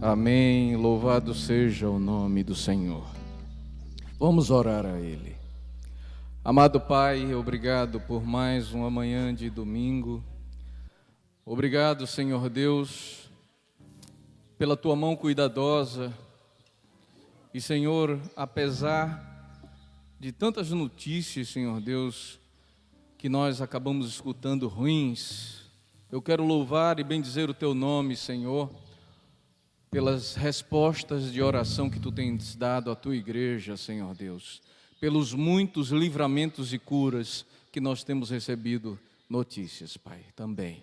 Amém. Louvado seja o nome do Senhor. Vamos orar a Ele. Amado Pai, obrigado por mais uma manhã de domingo. Obrigado, Senhor Deus, pela Tua mão cuidadosa. E, Senhor, apesar de tantas notícias, Senhor Deus, que nós acabamos escutando ruins, eu quero louvar e bendizer o Teu nome, Senhor, pelas respostas de oração que Tu tens dado à Tua igreja, Senhor Deus, pelos muitos livramentos e curas que nós temos recebido notícias, Pai, também.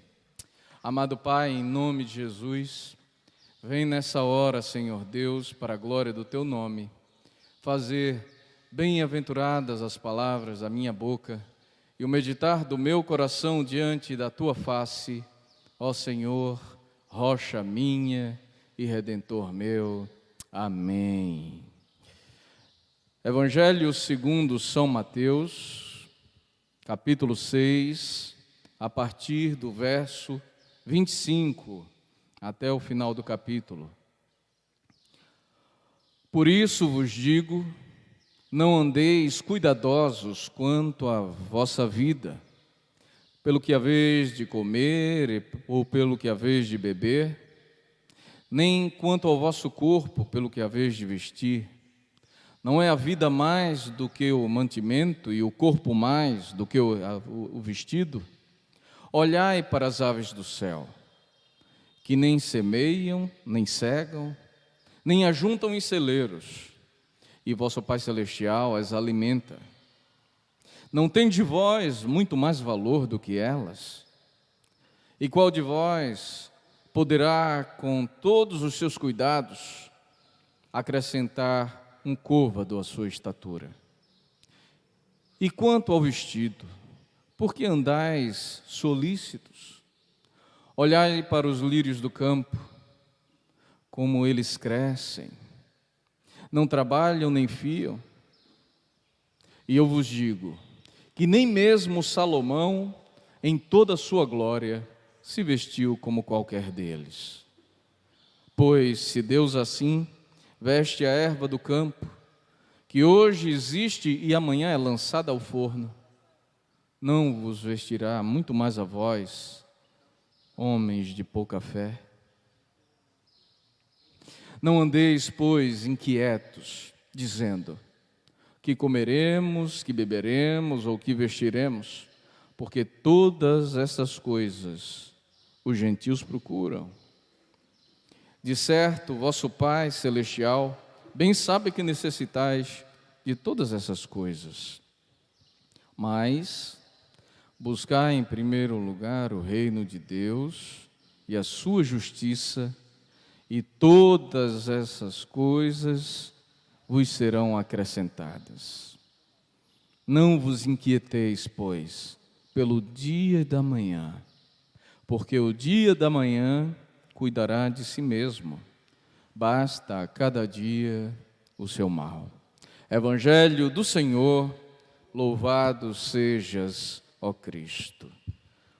Amado Pai, em nome de Jesus, vem nessa hora, Senhor Deus, para a glória do Teu nome, fazer bem-aventuradas as palavras da minha boca e o meditar do meu coração diante da Tua face, ó Senhor, rocha minha e Redentor meu. Amém. Evangelho segundo São Mateus, capítulo 6, a partir do verso 25 até o final do capítulo. Por isso vos digo, não andeis cuidadosos quanto à vossa vida, pelo que haveis de comer ou pelo que haveis de beber, nem quanto ao vosso corpo, pelo que haveis de vestir. Não é a vida mais do que o mantimento e o corpo mais do que o vestido? Olhai para as aves do céu, que nem semeiam, nem cegam, nem ajuntam em celeiros, e vosso Pai Celestial as alimenta. Não tem de vós muito mais valor do que elas? E qual de vós poderá, com todos os seus cuidados, acrescentar um côvado à sua estatura? E quanto ao vestido, por que andais solícitos? Olhai para os lírios do campo, como eles crescem, não trabalham nem fiam. E eu vos digo que nem mesmo Salomão, em toda a sua glória, se vestiu como qualquer deles. Pois se Deus assim veste a erva do campo, que hoje existe e amanhã é lançada ao forno, não vos vestirá muito mais a vós, homens de pouca fé? Não andeis, pois, inquietos, dizendo: que comeremos, que beberemos ou que vestiremos, porque todas essas coisas os gentios procuram. De certo, vosso Pai Celestial bem sabe que necessitais de todas essas coisas. Mas buscai em primeiro lugar o reino de Deus e a sua justiça, e todas essas coisas vos serão acrescentadas. Não vos inquieteis, pois, pelo dia da manhã, porque o dia da manhã cuidará de si mesmo. Basta a cada dia o seu mal. Evangelho do Senhor, louvado sejas, ó Cristo.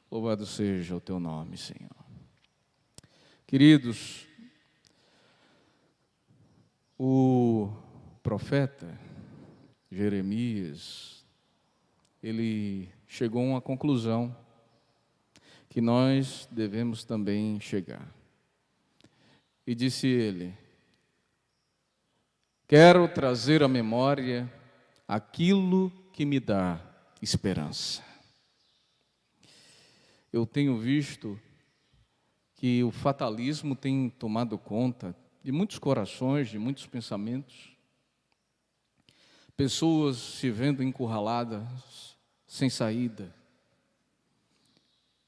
Louvado seja o teu nome, Senhor. Queridos, o profeta Jeremias, ele chegou a uma conclusão que nós devemos também chegar. E disse ele: quero trazer à memória aquilo que me dá esperança. Eu tenho visto que o fatalismo tem tomado conta de muitos corações, de muitos pensamentos. Pessoas se vendo encurraladas, sem saída,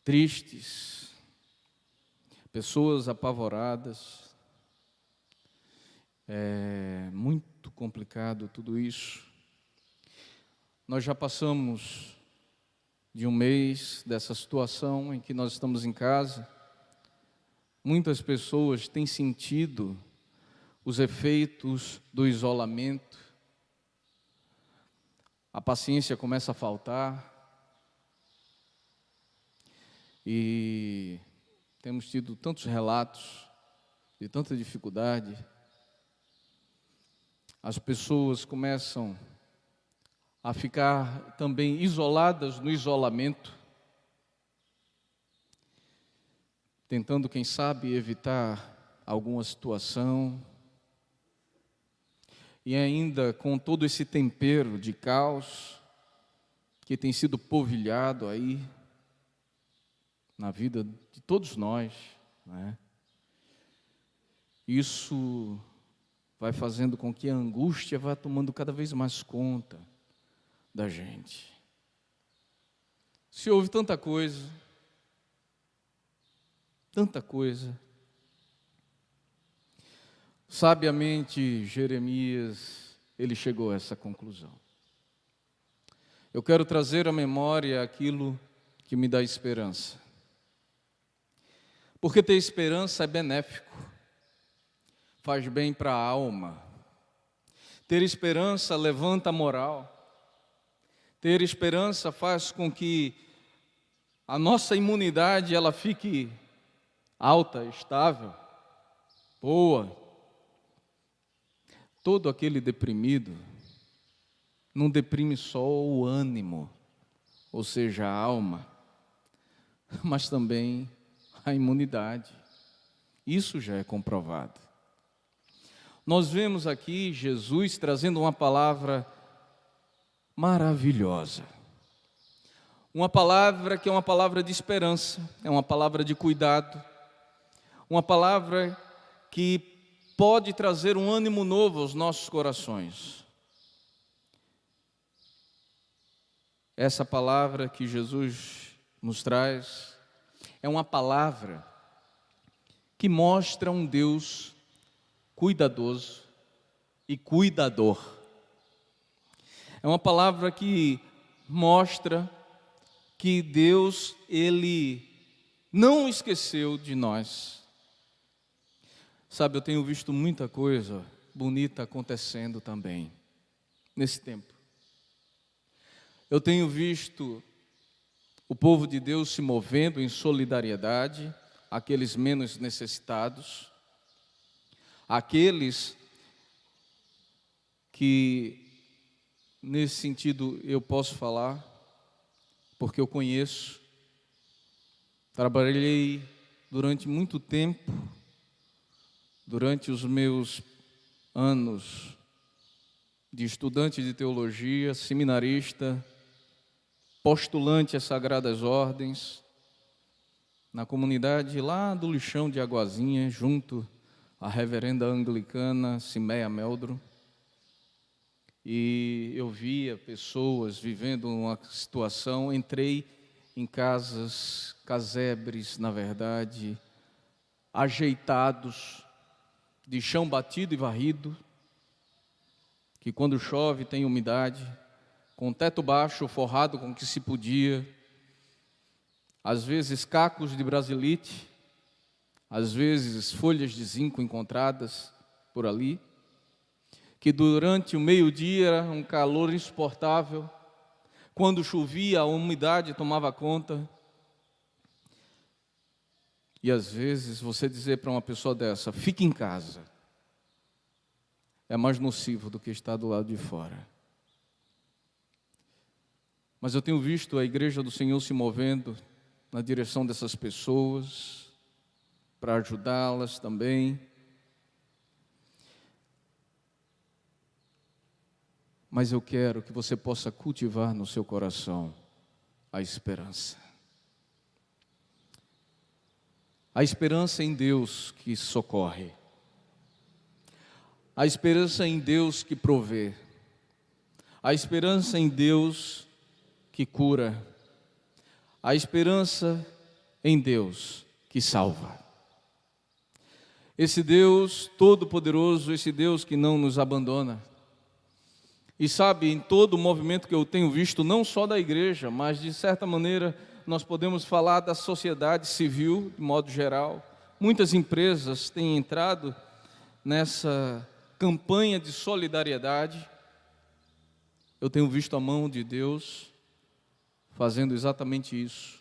tristes, pessoas apavoradas. É muito complicado tudo isso. Nós já passamos de um mês dessa situação em que nós estamos em casa. Muitas pessoas têm sentido os efeitos do isolamento. A paciência começa a faltar. E temos tido tantos relatos de tanta dificuldade, as pessoas começam a ficar também isoladas no isolamento, tentando, quem sabe, evitar alguma situação, e ainda com todo esse tempero de caos que tem sido polvilhado aí na vida de todos nós, né? Isso vai fazendo com que a angústia vá tomando cada vez mais conta da gente. Se houve tanta coisa, sabiamente Jeremias, ele chegou a essa conclusão. Eu quero trazer à memória aquilo que me dá esperança. Porque ter esperança é benéfico, faz bem para a alma. Ter esperança levanta a moral. Ter esperança faz com que a nossa imunidade ela fique alta, estável, boa. Todo aquele deprimido não deprime só o ânimo, ou seja, a alma, mas também a imunidade. Isso já é comprovado. Nós vemos aqui Jesus trazendo uma palavra maravilhosa. Uma palavra que é uma palavra de esperança, é uma palavra de cuidado, uma palavra que pode trazer um ânimo novo aos nossos corações. Essa palavra que Jesus nos traz é uma palavra que mostra um Deus cuidadoso e cuidador. É uma palavra que mostra que Deus, Ele não esqueceu de nós. Sabe, eu tenho visto muita coisa bonita acontecendo também, nesse tempo. Eu tenho visto o povo de Deus se movendo em solidariedade, àqueles menos necessitados, aqueles que, nesse sentido, eu posso falar, porque eu conheço, trabalhei durante muito tempo, durante os meus anos de estudante de teologia, seminarista, postulante às Sagradas Ordens, na comunidade lá do Lixão de Aguazinha, junto à reverenda anglicana Simeia Meldro. E eu via pessoas vivendo uma situação, entrei em casas, casebres, na verdade, ajeitados, de chão batido e varrido, que quando chove tem umidade, com teto baixo, forrado com o que se podia, às vezes cacos de brasilite, às vezes folhas de zinco encontradas por ali, que durante o meio-dia era um calor insuportável, quando chovia a umidade tomava conta, e às vezes você dizer para uma pessoa dessa, fique em casa, é mais nocivo do que estar do lado de fora. Mas eu tenho visto a igreja do Senhor se movendo na direção dessas pessoas, para ajudá-las também. Mas eu quero que você possa cultivar no seu coração a esperança. A esperança em Deus que socorre. A esperança em Deus que provê. A esperança em Deus que cura. A esperança em Deus que salva. Esse Deus todo-poderoso, esse Deus que não nos abandona. E sabe, em todo o movimento que eu tenho visto, não só da igreja, mas de certa maneira nós podemos falar da sociedade civil, de modo geral. Muitas empresas têm entrado nessa campanha de solidariedade. Eu tenho visto a mão de Deus fazendo exatamente isso,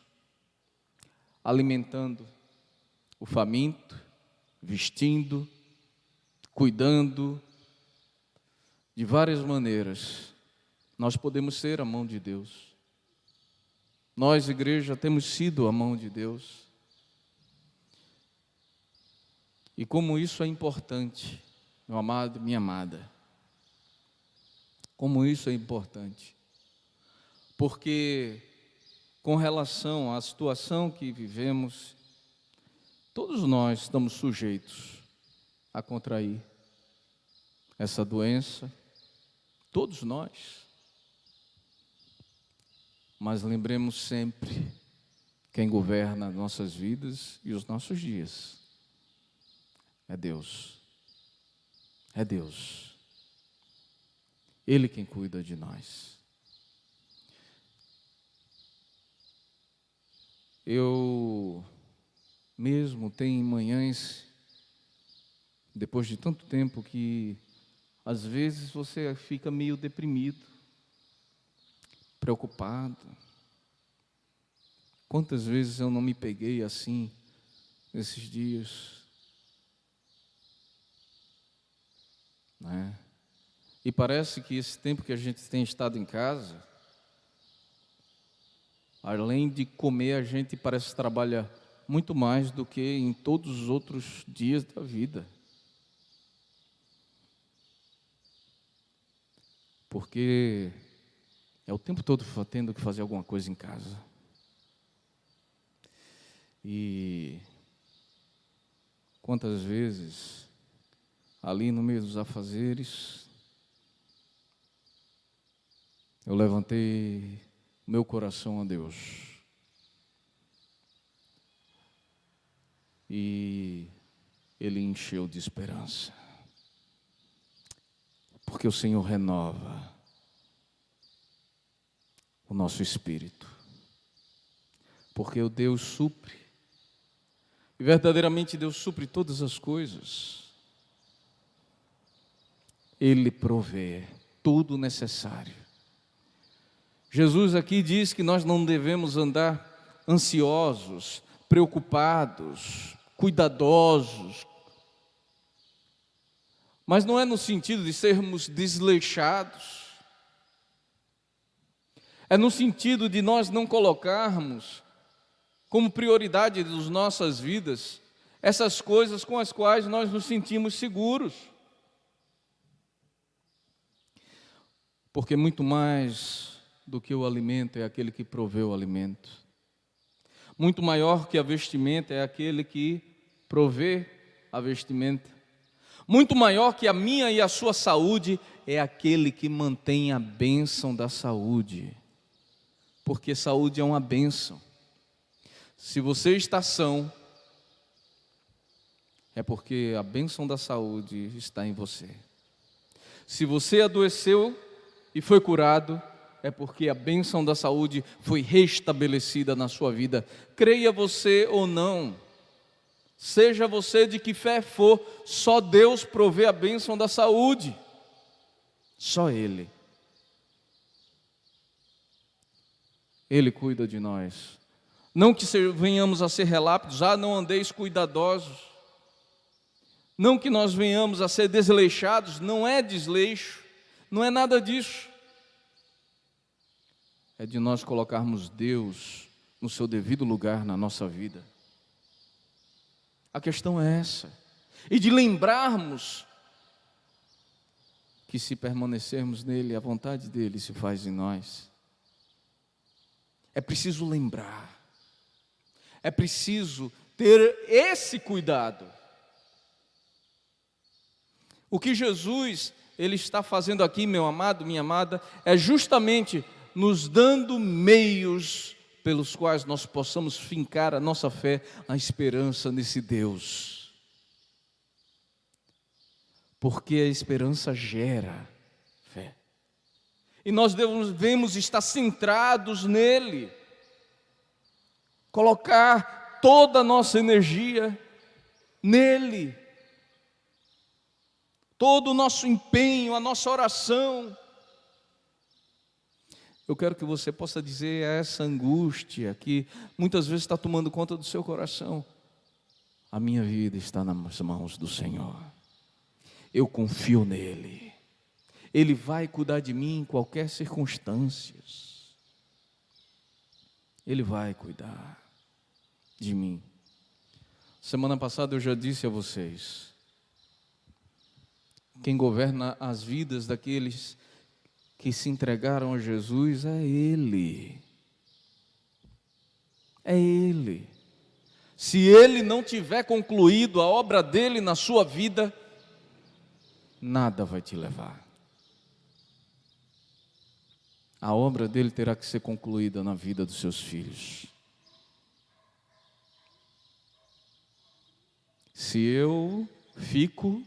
alimentando o faminto, vestindo, cuidando, de várias maneiras. Nós podemos ser a mão de Deus. Nós, igreja, temos sido a mão de Deus. E como isso é importante, meu amado, minha amada. Como isso é importante. Porque, com relação à situação que vivemos, todos nós estamos sujeitos a contrair essa doença. Todos nós. Mas lembremos sempre quem governa nossas vidas e os nossos dias. É Deus. É Deus. Ele quem cuida de nós. Eu mesmo tenho manhãs, depois de tanto tempo, que às vezes você fica meio deprimido, preocupado. Quantas vezes eu não me peguei assim nesses dias, né? E parece que esse tempo que a gente tem estado em casa, além de comer, a gente parece que trabalha muito mais do que em todos os outros dias da vida. Porque é o tempo todo tendo que fazer alguma coisa em casa. E quantas vezes, ali no meio dos afazeres, eu levantei meu coração a Deus. E Ele encheu de esperança. Porque o Senhor renova o nosso espírito. Porque o Deus supre. E verdadeiramente Deus supre todas as coisas. Ele provê tudo o necessário. Jesus aqui diz que nós não devemos andar ansiosos, preocupados, cuidadosos. Mas não é no sentido de sermos desleixados. É no sentido de nós não colocarmos como prioridade das nossas vidas essas coisas com as quais nós nos sentimos seguros. Porque muito mais do que o alimento é aquele que provê o alimento. Muito maior que a vestimenta é aquele que provê a vestimenta. Muito maior que a minha e a sua saúde é aquele que mantém a bênção da saúde. Porque saúde é uma bênção. Se você está são, é porque a bênção da saúde está em você. Se você adoeceu e foi curado, é porque a bênção da saúde foi restabelecida na sua vida. Creia você ou não, seja você de que fé for, só Deus provê a bênção da saúde. Só Ele. Ele cuida de nós. Não que venhamos a ser relapsos, não andeis cuidadosos. Não que nós venhamos a ser desleixados, não é desleixo, não é nada disso. É de nós colocarmos Deus no seu devido lugar na nossa vida. A questão é essa. E de lembrarmos que se permanecermos nele, a vontade dele se faz em nós. É preciso lembrar. É preciso ter esse cuidado. O que Jesus, Ele está fazendo aqui, meu amado, minha amada, é justamente nos dando meios pelos quais nós possamos fincar a nossa fé, a esperança nesse Deus. Porque a esperança gera fé. E nós devemos estar centrados nele. Colocar toda a nossa energia nele. Todo o nosso empenho, a nossa oração. Eu quero que você possa dizer a essa angústia que muitas vezes está tomando conta do seu coração: a minha vida está nas mãos do Senhor. Eu confio nele. Ele vai cuidar de mim em qualquer circunstância. Ele vai cuidar de mim. Semana passada eu já disse a vocês, quem governa as vidas daqueles que se entregaram a Jesus é Ele. É Ele. Se Ele não tiver concluído a obra dele na sua vida, nada vai te levar. A obra dele terá que ser concluída na vida dos seus filhos. Se eu fico,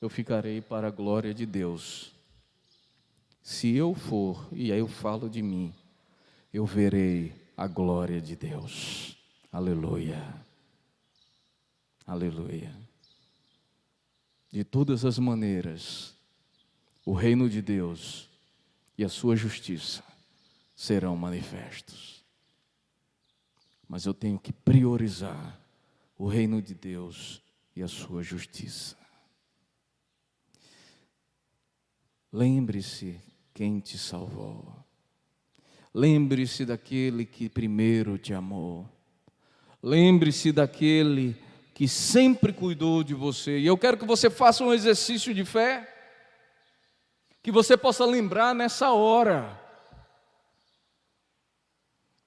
eu ficarei para a glória de Deus. Se eu for, e aí eu falo de mim, eu verei a glória de Deus. Aleluia. Aleluia. De todas as maneiras, o reino de Deus e a sua justiça serão manifestos. Mas eu tenho que priorizar o reino de Deus e a sua justiça. Lembre-se quem te salvou. Lembre-se daquele que primeiro te amou. Lembre-se daquele que sempre cuidou de você. E eu quero que você faça um exercício de fé, que você possa lembrar nessa hora,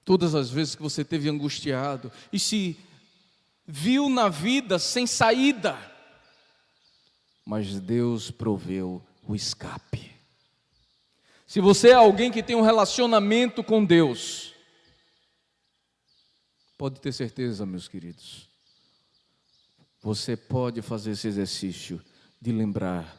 todas as vezes que você esteve angustiado e se viu na vida sem saída, mas Deus proveu o escape. Se você é alguém que tem um relacionamento com Deus, pode ter certeza, meus queridos, você pode fazer esse exercício de lembrar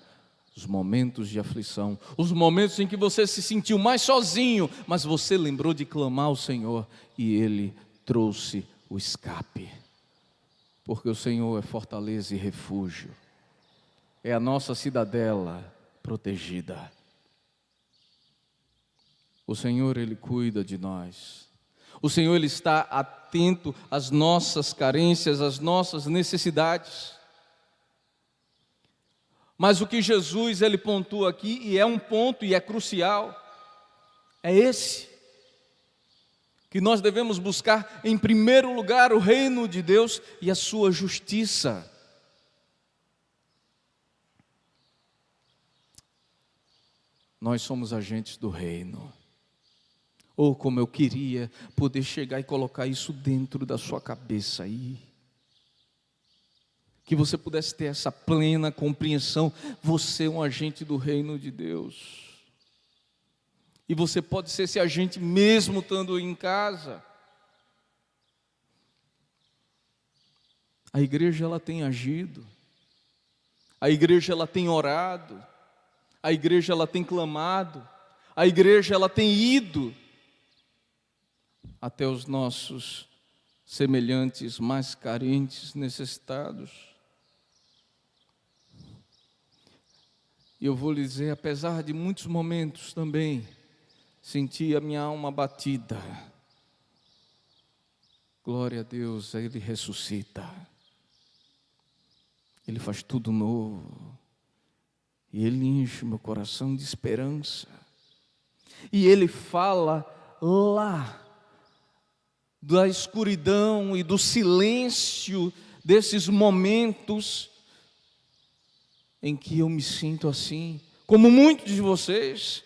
os momentos de aflição, os momentos em que você se sentiu mais sozinho, mas você lembrou de clamar ao Senhor e Ele trouxe o escape. Porque o Senhor é fortaleza e refúgio, é a nossa cidadela protegida. O Senhor, Ele cuida de nós. O Senhor, Ele está atento às nossas carências, às nossas necessidades. Mas o que Jesus, Ele pontua aqui, e é um ponto e é crucial, é esse: que nós devemos buscar em primeiro lugar o reino de Deus e a sua justiça. Nós somos agentes do reino. Ou como eu queria poder chegar e colocar isso dentro da sua cabeça aí. Que você pudesse ter essa plena compreensão. Você é um agente do reino de Deus. E você pode ser esse agente mesmo estando em casa. A igreja, ela tem agido. A igreja, ela tem orado. A igreja, ela tem clamado. A igreja, ela tem ido até os nossos semelhantes mais carentes, necessitados. E eu vou lhe dizer, apesar de muitos momentos também senti a minha alma batida, glória a Deus, Ele ressuscita, Ele faz tudo novo, e Ele enche meu coração de esperança, e Ele fala lá da escuridão e do silêncio desses momentos em que eu me sinto assim, como muitos de vocês,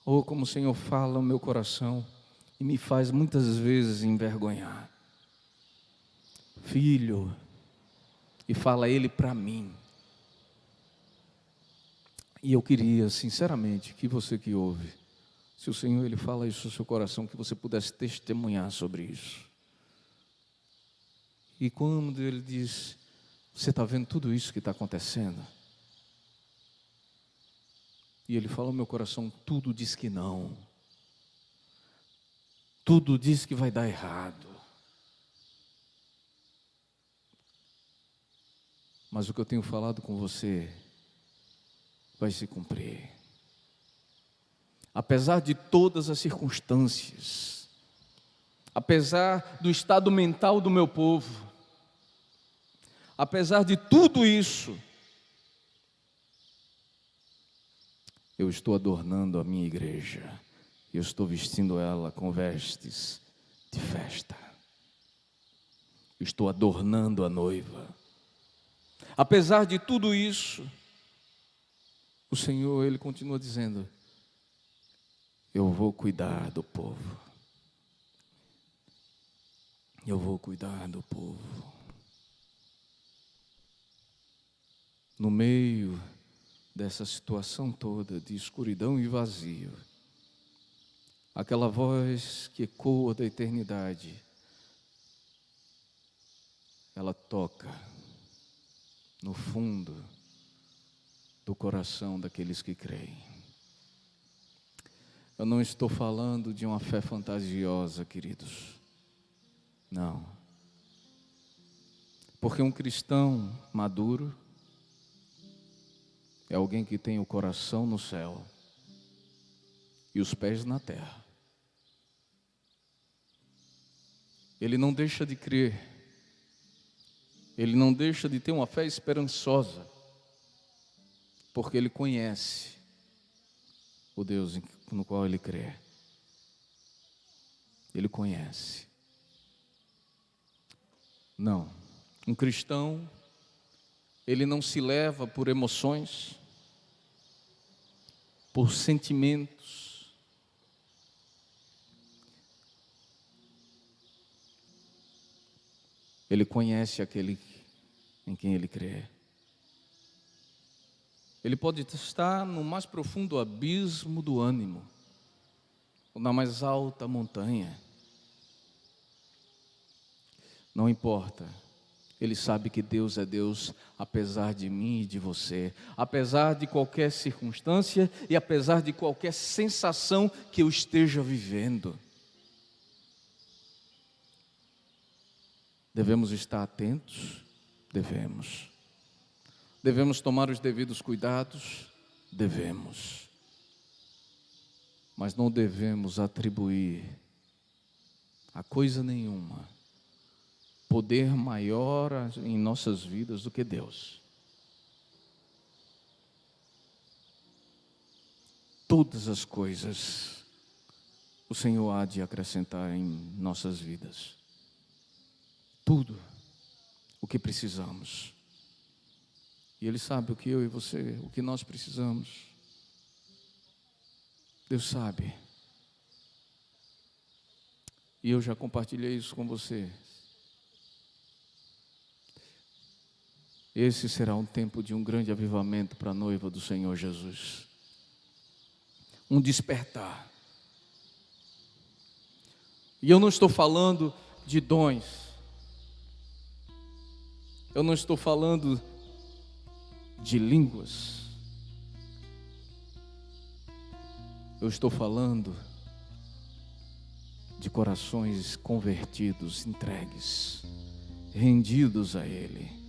ou como o Senhor fala no meu coração e me faz muitas vezes envergonhar. Filho, e fala Ele para mim. E eu queria, sinceramente, que você que ouve, se o Senhor, Ele fala isso no seu coração, que você pudesse testemunhar sobre isso. E quando Ele diz, você está vendo tudo isso que está acontecendo? E Ele fala no meu coração, tudo diz que não. Tudo diz que vai dar errado. Mas o que eu tenho falado com você vai se cumprir. Apesar de todas as circunstâncias, apesar do estado mental do meu povo, apesar de tudo isso, eu estou adornando a minha igreja, eu estou vestindo ela com vestes de festa, eu estou adornando a noiva. Apesar de tudo isso, o Senhor, Ele continua dizendo: eu vou cuidar do povo, eu vou cuidar do povo. No meio dessa situação toda de escuridão e vazio, aquela voz que ecoa da eternidade, ela toca no fundo do coração daqueles que creem. Eu não estou falando de uma fé fantasiosa, queridos. Não. Porque um cristão maduro é alguém que tem o coração no céu e os pés na terra. Ele não deixa de crer, ele não deixa de ter uma fé esperançosa, porque ele conhece o Deus no qual ele crê. Ele conhece. Não, um cristão, ele não se leva por emoções, por sentimentos. Ele conhece aquele em quem ele crê. Ele pode estar no mais profundo abismo do ânimo, ou na mais alta montanha. Não importa. Ele sabe que Deus é Deus, apesar de mim e de você, apesar de qualquer circunstância e apesar de qualquer sensação que eu esteja vivendo. Devemos estar atentos? Devemos. Devemos tomar os devidos cuidados? Devemos. Mas não devemos atribuir a coisa nenhuma poder maior em nossas vidas do que Deus. Todas as coisas o Senhor há de acrescentar em nossas vidas. Tudo o que precisamos. E Ele sabe o que eu e você, o que nós precisamos. Deus sabe. E eu já compartilhei isso com você. Esse será um tempo de um grande avivamento para a noiva do Senhor Jesus. Um despertar. E eu não estou falando de dons. Eu não estou falando de línguas. Eu estou falando de corações convertidos, entregues, rendidos a Ele.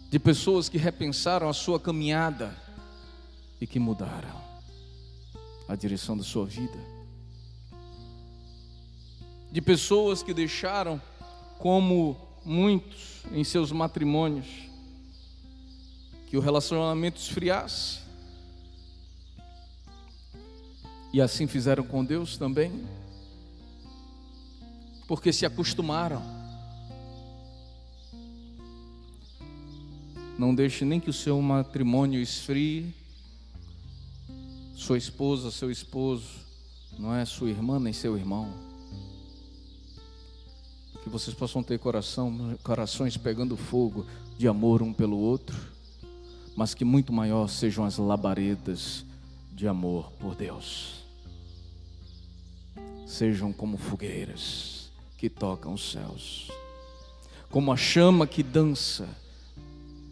De pessoas que repensaram a sua caminhada e que mudaram a direção da sua vida. De pessoas que deixaram, como muitos em seus matrimônios, que o relacionamento esfriasse. E assim fizeram com Deus também, porque se acostumaram. Não deixe nem que o seu matrimônio esfrie. Sua esposa, seu esposo, não é sua irmã nem seu irmão. Que vocês possam ter corações pegando fogo de amor um pelo outro, mas que muito maior sejam as labaredas de amor por Deus. Sejam como fogueiras que tocam os céus, como a chama que dança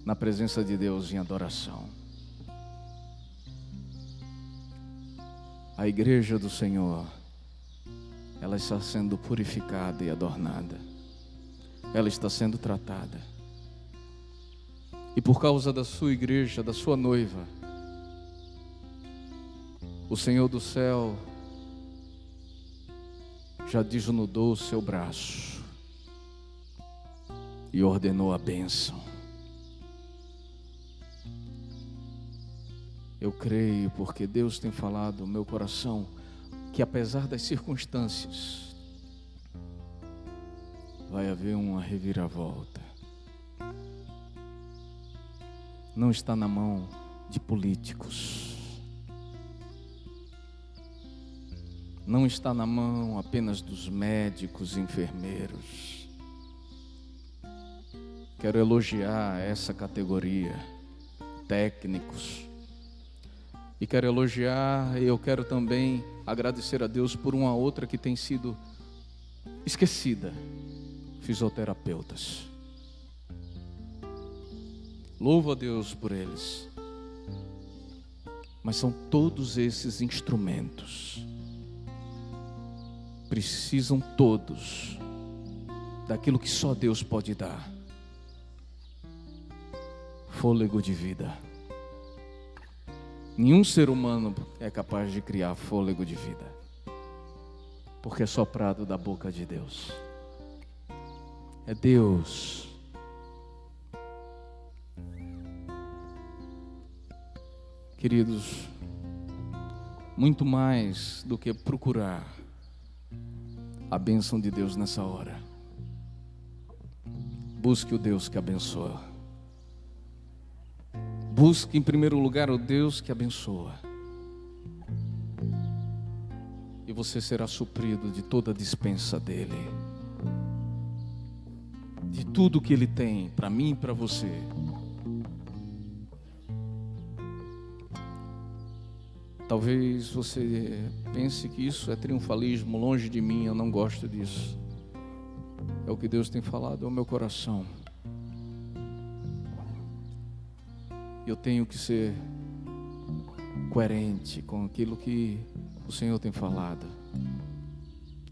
na presença de Deus em adoração. A igreja do Senhor, ela está sendo purificada e adornada. Ela está sendo tratada. E por causa da sua igreja, da sua noiva, o Senhor do céu já desnudou o seu braço e ordenou a bênção. Eu creio, porque Deus tem falado no meu coração, que apesar das circunstâncias, vai haver uma reviravolta. Não está na mão de políticos. Não está na mão apenas dos médicos e enfermeiros. Quero elogiar essa categoria, técnicos. E quero elogiar, e eu quero também agradecer a Deus por uma outra que tem sido esquecida: fisioterapeutas. Louvo a Deus por eles. Mas são todos esses instrumentos. Precisam todos daquilo que só Deus pode dar: fôlego de vida. Nenhum ser humano é capaz de criar fôlego de vida, porque é soprado da boca de Deus. É Deus. Queridos, muito mais do que procurar a bênção de Deus nessa hora, busque o Deus que abençoa. Busque em primeiro lugar o Deus que abençoa, e você será suprido de toda a dispensa dele, de tudo que ele tem para mim e para você. Talvez você pense que isso é triunfalismo. Longe de mim, eu não gosto disso. É o que Deus tem falado ao meu coração. Eu tenho que ser coerente com aquilo que o Senhor tem falado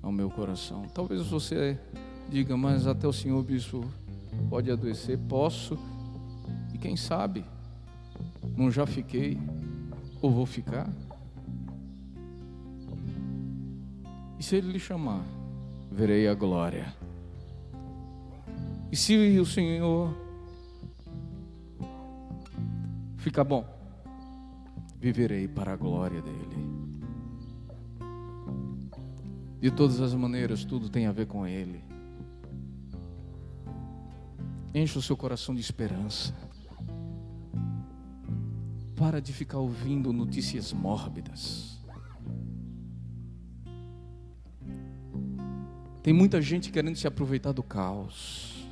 ao meu coração. Talvez você diga: mas até o Senhor, bispo, pode adoecer. Posso, e quem sabe não já fiquei ou vou ficar. E se Ele lhe chamar, verei a glória. E se o Senhor ficar bom, viverei para a glória dele. De todas as maneiras, tudo tem a ver com Ele. Enche o seu coração de esperança. Para de ficar ouvindo notícias mórbidas. Tem muita gente querendo se aproveitar do caos.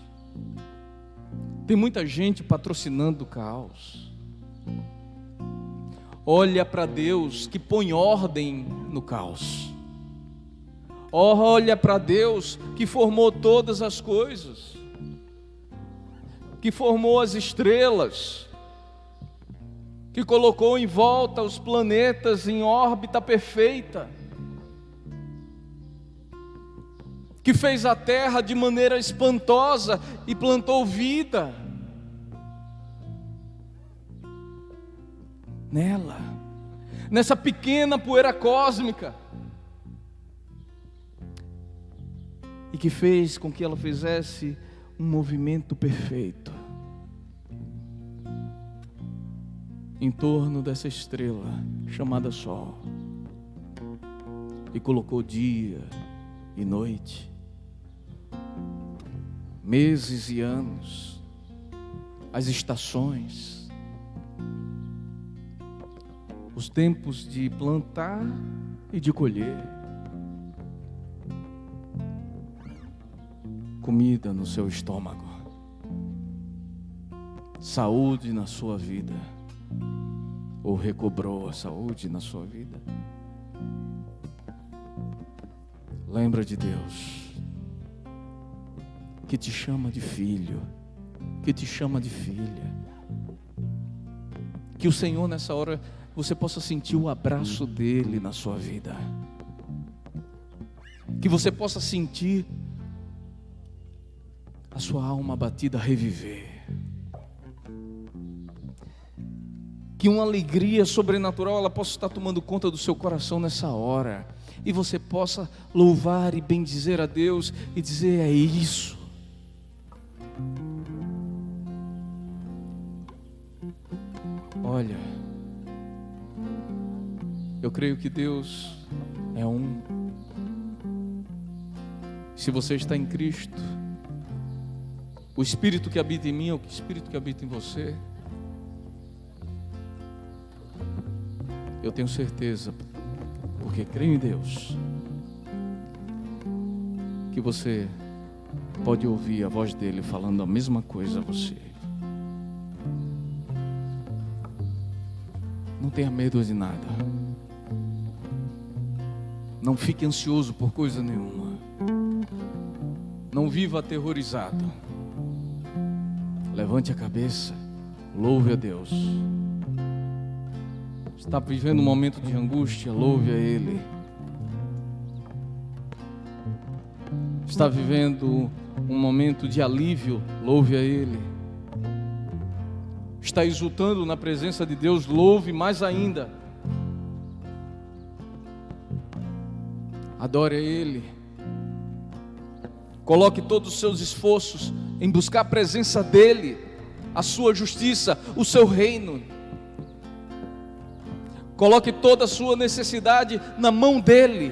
Tem muita gente patrocinando o caos. Olha para Deus que põe ordem no caos. Olha para Deus que formou todas as coisas, que formou as estrelas, que colocou em volta os planetas em órbita perfeita, que fez a terra de maneira espantosa e plantou vida nela, nessa pequena poeira cósmica, e que fez com que ela fizesse um movimento perfeito em torno dessa estrela chamada Sol, e colocou dia e noite, meses e anos, as estações, os tempos de plantar e de colher, comida no seu estômago, saúde na sua vida, ou recobrou a saúde na sua vida. Lembra de Deus, que te chama de filho, que te chama de filha. Que o Senhor nessa hora você possa sentir o abraço dele na sua vida. Que você possa sentir a sua alma abatida reviver. Que uma alegria sobrenatural ela possa estar tomando conta do seu coração nessa hora. E você possa louvar e bendizer a Deus e dizer: é isso. Olha, eu creio que Deus é um. Se você está em Cristo, o Espírito que habita em mim é o Espírito que habita em você. Eu tenho certeza, porque creio em Deus, que você pode ouvir a voz dele falando a mesma coisa a você. Não tenha medo de nada. Não fique ansioso por coisa nenhuma. Não viva aterrorizado. Levante a cabeça, louve a Deus. Está vivendo um momento de angústia, louve a Ele. Está vivendo um momento de alívio, louve a Ele. Está exultando na presença de Deus, louve mais ainda. Adore a Ele. Coloque todos os seus esforços em buscar a presença dEle, a sua justiça, o seu reino. Coloque toda a sua necessidade na mão dEle.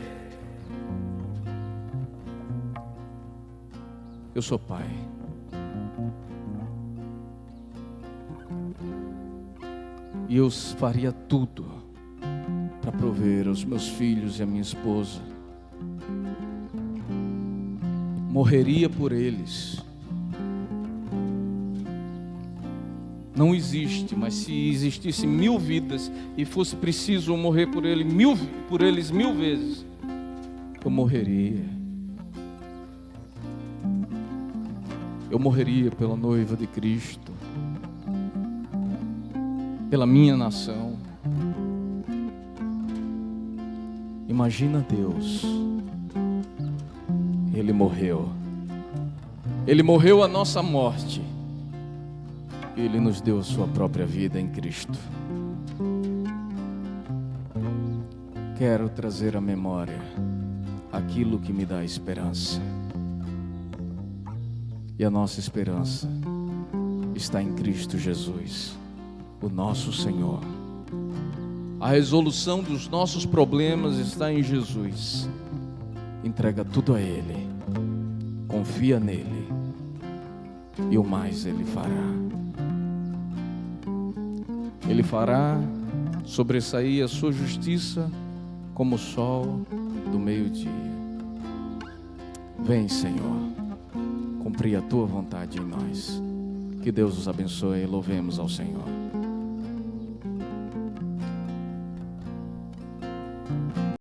Eu sou pai. E eu faria tudo para prover aos meus filhos e a minha esposa. Morreria por eles. Não existe, mas se existisse 1000 vidas e fosse preciso morrer por eles 1000 vezes, eu morreria. Eu morreria pela noiva de Cristo, pela minha nação. Imagina Deus. Ele morreu. Ele morreu a nossa morte. Ele nos deu a sua própria vida em Cristo. Quero trazer à memória aquilo que me dá esperança. E a nossa esperança está em Cristo Jesus, o nosso Senhor. A resolução dos nossos problemas está em Jesus. Entrega tudo a Ele, confia nele, e o mais Ele fará. Ele fará sobressair a sua justiça como o sol do meio-dia. Vem, Senhor, cumprir a tua vontade em nós. Que Deus os abençoe e louvemos ao Senhor.